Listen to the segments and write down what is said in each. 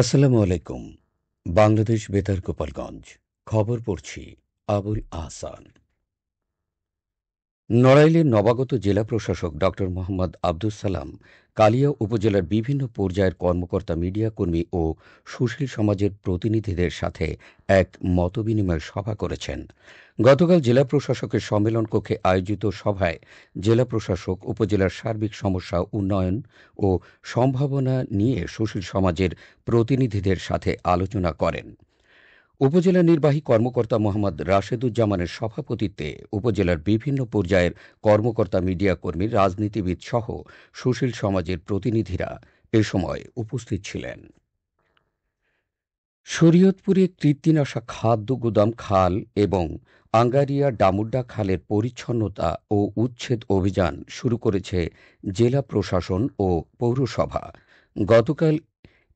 আসসালামু আলাইকুম। বাংলাদেশ বেতার গোপালগঞ্জ। খবর পড়ছি আবুল আহসান। নড়াইলের নবাগত জেলা প্রশাসক ডক্টর মোহাম্মদ আব্দুস সালাম কালিয়া উপজেলার বিভিন্ন পর্যায়ের কর্মকর্তা, মিডিয়া কর্মী ও সুশীল সমাজের প্রতিনিধিদের সাথে এক মতবিনিময় সভা করেছেন। গতকাল জেলা প্রশাসকের সম্মেলন কক্ষে আয়োজিত সভায় জেলা প্রশাসক উপজেলার সার্বিক সমস্যা, উন্নয়ন ও সম্ভাবনা নিয়ে সুশীল সমাজের প্রতিনিধিদের সাথে আলোচনা করেন। উপজেলা নির্বাহী কর্মকর্তা মোহাম্মদ রাশেদুজ্জামানের সভাপতিত্বে উপজেলার বিভিন্ন পর্যায়ের কর্মকর্তা, মিডিয়া কর্মী, রাজনীতিবিদ সহ সুশীল সমাজের প্রতিনিধিরা এ সময় উপস্থিত ছিলেন। শরীয়তপুরে কৃত্রিনাশা খাদ্য গুদাম খাল এবং আঙ্গারিয়া ডামুড্ডা খালের পরিচ্ছন্নতা ও উচ্ছেদ অভিযান শুরু করেছে জেলা প্রশাসন ও পৌরসভা। গতকাল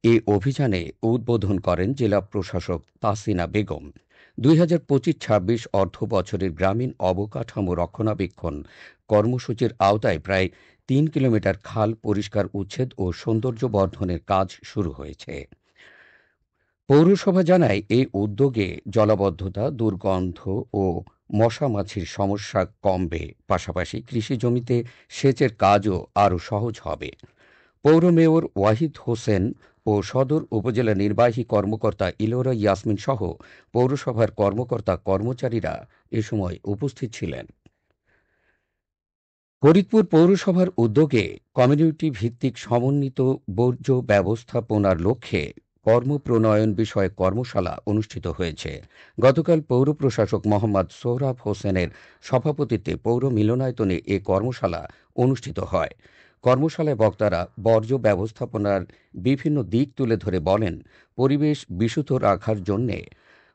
এ অভিযানে উদ্বোধন করেন জেলা প্রশাসক তাসিনা বেগম। ২০২৫-২৬ অর্থ বছরের গ্রামীণ অবকাঠামো রক্ষণাবেক্ষণ কর্মসূচির আওতায় প্রায় ৩ কিলোমিটার খাল পরিষ্কার, উচ্ছেদ ও সৌন্দর্য বর্ধনের কাজ শুরু হয়েছে। পৌরসভা জানায়, এই উদ্যোগে জলাবদ্ধতা, দুর্গন্ধ ও মশা মাছির সমস্যা কমবে, পাশাপাশি কৃষি জমিতে সেচের কাজও আরও সহজ হবে। পৌর মেয়র ওয়াহিদ হোসেন ও সদর উপজেলা নির্বাহী কর্মকর্তা ইলোরা ইয়াসমিন সহ পৌরসভার কর্মকর্তা কর্মচারীরা এ সময় উপস্থিত ছিলেন। ফরিদপুর পৌরসভার উদ্যোগে কমিউনিটি ভিত্তিক সমন্বিত বর্জ্য ব্যবস্থাপনার লক্ষ্যে কর্মপ্রণয়ন বিষয়ে কর্মশালা অনুষ্ঠিত হয়েছে। গতকাল পৌর প্রশাসক মোহাম্মদ সোহরাব হোসেনের সভাপতিত্বে পৌর মিলনায়তনে এ কর্মশালা অনুষ্ঠিত হয়। কর্মশালায় বক্তারা বর্জ্য ব্যবস্থাপনার বিভিন্ন দিক তুলে ধরে বলেন, পরিবেশ বিশুদ্ধ রাখার জন্যে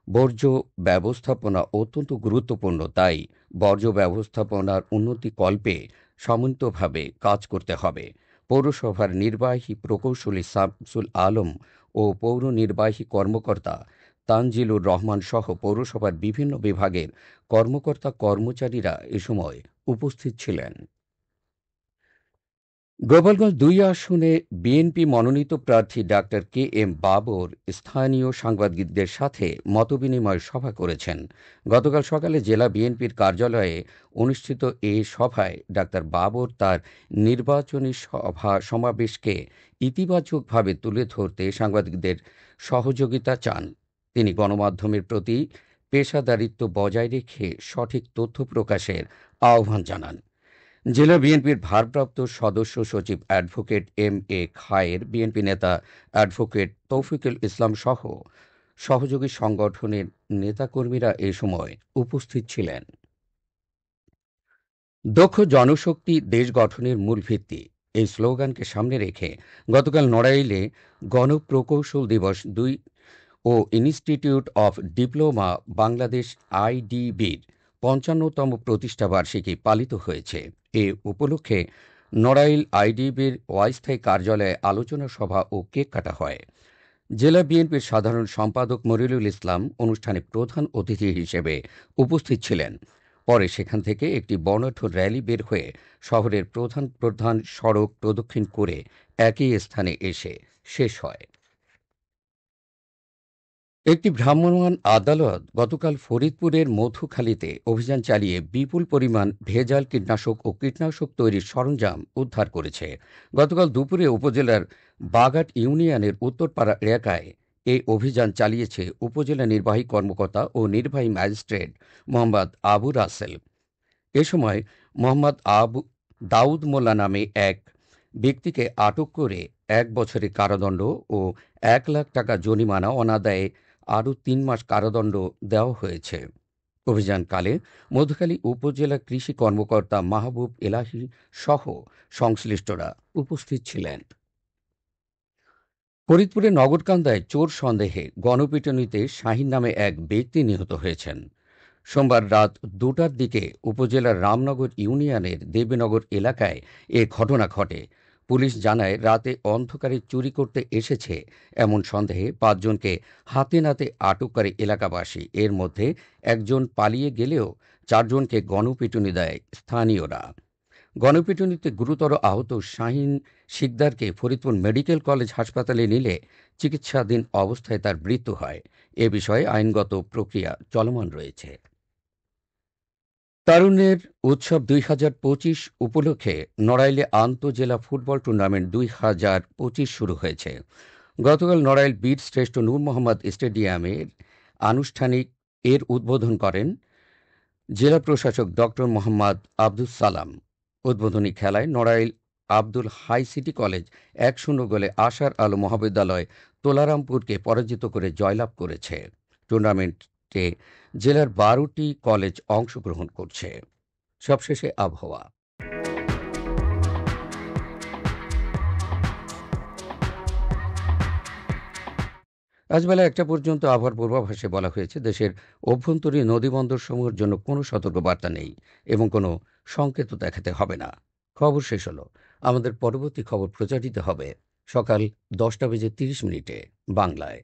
বর্জ্য ব্যবস্থাপনা অত্যন্ত গুরুত্বপূর্ণ। তাই বর্জ্য ব্যবস্থাপনার উন্নতি কল্পে সমন্বিতভাবে কাজ করতে হবে। পৌরসভার নির্বাহী প্রকৌশলী শামসুল আলম ও পৌর নির্বাহী কর্মকর্তা তানজিলুর রহমান সহ পৌরসভার বিভিন্ন বিভাগের কর্মকর্তা কর্মচারীরা এ সময় উপস্থিত ছিলেন। গোপালগঞ্জ ২ আসনে বিএনপি মনোনীত প্রার্থী ডাক্তার কে এম বাবর স্থানীয় সাংবাদিকদের সাথে মতবিনিময় সভা করেছেন। গতকাল সকালে জেলা বিএনপির কার্যালয়ে অনুষ্ঠিত এ সভায় ডাক্তার বাবর তার নির্বাচনী সমাবেশকে ইতিবাচকভাবে তুলে ধরতে সাংবাদিকদের সহযোগিতা চান। তিনি গণমাধ্যমের প্রতি পেশাদারিত্ব বজায় রেখে সঠিক তথ্য প্রকাশের আহ্বান জানান। জেলা বিএনপির ভারপ্রাপ্ত সদস্য সচিব advocate M A Khayer, BNP নেতা অ্যাডভোকেট তৌফিকুল ইসলাম সহ সহযোগী সংগঠনের নেতাকর্মীরা এ সময় উপস্থিত ছিলেন। দক্ষ জনশক্তি দেশ গঠনের মূল ভিত্তি, এই স্লোগানকে সামনে রেখে গতকাল নড়াইলে গণপ্রকৌশল দিবস ২ ও ইনস্টিটিউট অফ ডিপ্লোমা বাংলাদেশ আইডিবির ৫৫তম প্রতিষ্ঠাবার্ষিকী পালিত হয়েছে। এ উপলক্ষে নড়াইল আইডিবির অস্থায়ী কার্যালয়ে আলোচনা সভা ও কেক কাটা হয়। জেলা বিএনপির সাধারণ সম্পাদক মনিরুল ইসলাম অনুষ্ঠানে প্রধান অতিথি হিসেবে উপস্থিত ছিলেন। পরে সেখান থেকে একটি বর্ণাঢ্য র্যালি বের হয়ে শহরের প্রধান প্রধান সড়ক প্রদক্ষিণ করে একই স্থানে এসে শেষ হয়। একটি ভ্রাম্যমাণ আদালত গতকাল ফরিদপুরের মধুখালীতে অভিযান চালিয়ে বিপুল পরিমাণ ভেজাল কীটনাশক ও কীটনাশক তৈরির সরঞ্জাম উদ্ধার করেছে। গতকাল দুপুরে উপজেলার বাগাট ইউনিয়নের উত্তরপাড়া এলাকায় এই অভিযান চালিয়েছে উপজেলা নির্বাহী কর্মকর্তা ও নির্বাহী ম্যাজিস্ট্রেট মোহাম্মদ আবু রাসেল। এ সময় মোহাম্মদ দাউদ মোল্লা নামে এক ব্যক্তিকে আটক করে ১ বছরের কারাদণ্ড ও ১ লাখ টাকা জরিমানা, অনাদায়ে আরও ৩ মাস কারাদণ্ড দেওয়া হয়েছে। অভিযানকালে মধুখালী উপজেলা কৃষি কর্মকর্তা মাহবুব এলাহী সহ সংশ্লিষ্টরা উপস্থিত ছিলেন। ফরিদপুরের নগরকান্দায় চোর সন্দেহে গণপিটুনিতে শাহীন নামে এক ব্যক্তি নিহত হয়েছেন। সোমবার রাত ২টার দিকে উপজেলার রামনগর ইউনিয়নের দেবীনগর এলাকায় এ ঘটনা ঘটে। পুলিশ জানায়, রাতে অন্ধকারে চুরি করতে এসেছে এমন সন্দেহে ৫ জনকে হাতে নাতে আটক করে এলাকাবাসী। এর মধ্যে একজন পালিয়ে গেলেও ৪ জনকে গণপিটুনি দেয় স্থানীয়রা। গণপিটুনিতে গুরুতর আহত শাহীন শিকদারকে ফরিদপুর মেডিকেল কলেজ হাসপাতালে নিলে চিকিৎসাধীন অবস্থায় তার মৃত্যু হয়। এ বিষয়ে আইনগত প্রক্রিয়া চলমান রয়েছে। তারুণ্যের উৎসব ২০২৫ উপলক্ষে নড়াইলে আন্তঃজেলা ফুটবল টুর্নামেন্ট ২০২৫ শুরু হয়েছে। গতকাল নড়াইল বীর শ্রেষ্ঠ নূর মোহাম্মদ স্টেডিয়ামের আনুষ্ঠানিক এর উদ্বোধন করেন জেলা প্রশাসক ড মোহাম্মদ আব্দুস সালাম। উদ্বোধনী খেলায় নড়াইল আব্দুল হাই সিটি কলেজ ১-০ গোলে আশার আলো মহাবিদ্যালয় তোলারামপুরকে পরাজিত করে জয়লাভ করেছে। টুর্নামেন্টে জেলার ১২টি কলেজ অংশগ্রহণ করছে। সবশেষে আবহাওয়া। আজ বেলা ১টা পর্যন্ত আবহাওয়ার পূর্বাভাসে বলা হয়েছে, দেশের অভ্যন্তরীণ নদীবন্দরসমূহের জন্য কোনো সতর্কবার্তা নেই এবং কোনো সংকেতও দেখাতে হবে না। খবর শেষ হলো। আমাদের পরবর্তী খবর প্রচারিত হবে সকাল ১০টা বেজে ৩০ মিনিটে বাংলায়।